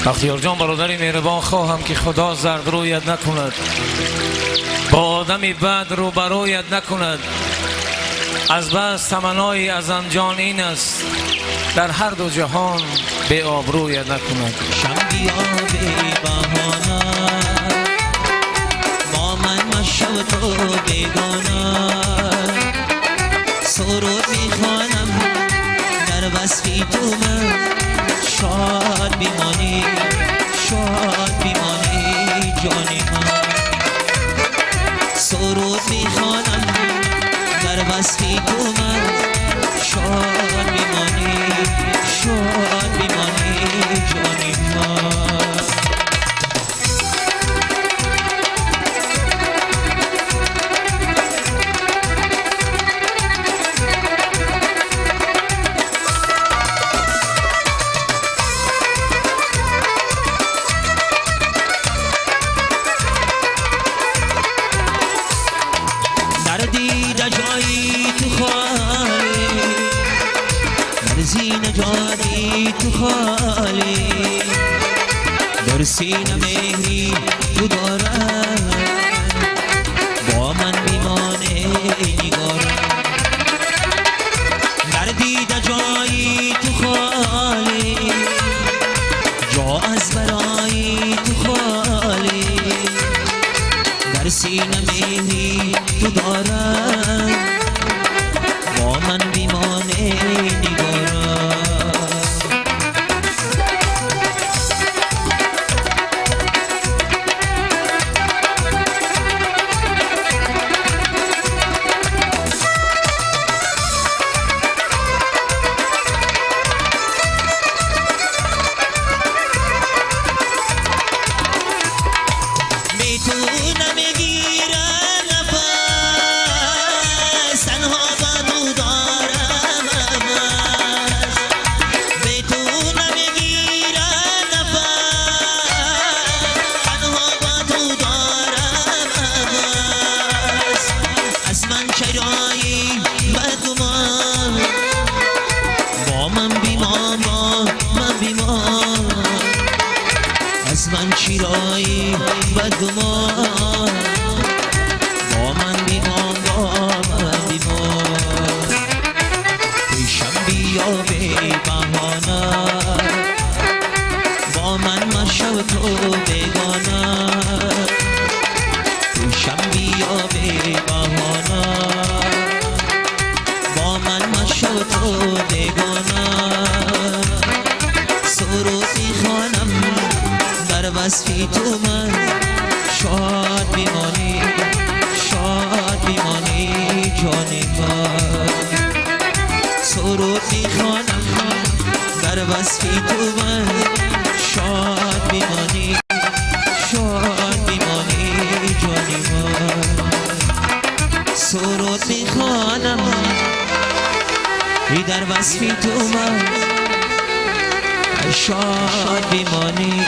بختیار جان برادری مهربان، خواهم که خدا زرد رویت نکند، با آدمی بد روبرویت نکند. از بس تمنای از جان این است، در هر دو جهان به آبرویت نکند. شمدیا به بهانه با من مشو تو بیگانه، سرود میخوانم در وصفی تو من، شاد بیمانی جانی من. سرود میخوانم در وصفی تو من، شاد بیمانی جانی من. جایی تو خالی در زینه جایی تو خالی، در سینه مهری تو دارم با من بیمانه نگارم. در دیده جایی تو خالی، جا از برایی تو خالی، در سینه مهری تو دارم با من بیمانه نگارم. میتونم بگیرم نفس، تنها با تو دارم امس. میتونم بگیرم نفس، تنها با تو دارم امس. از من چرایی بدگمان، با من بیمان از من چرایی بدگمان، با من بیمان پیشم بیا به بهانه، با من مشو تو بیگانه. پیشم بیا به بهانه، با من مشو تو بیگانه. سرود میخوانم در وصفی تو من، شاد بیمانی جانی من. سرود میخوانم در وصفی تو من، شاد بیمانی جانی من. سرود میخوانم در وصفی تو من، شاد بیمانی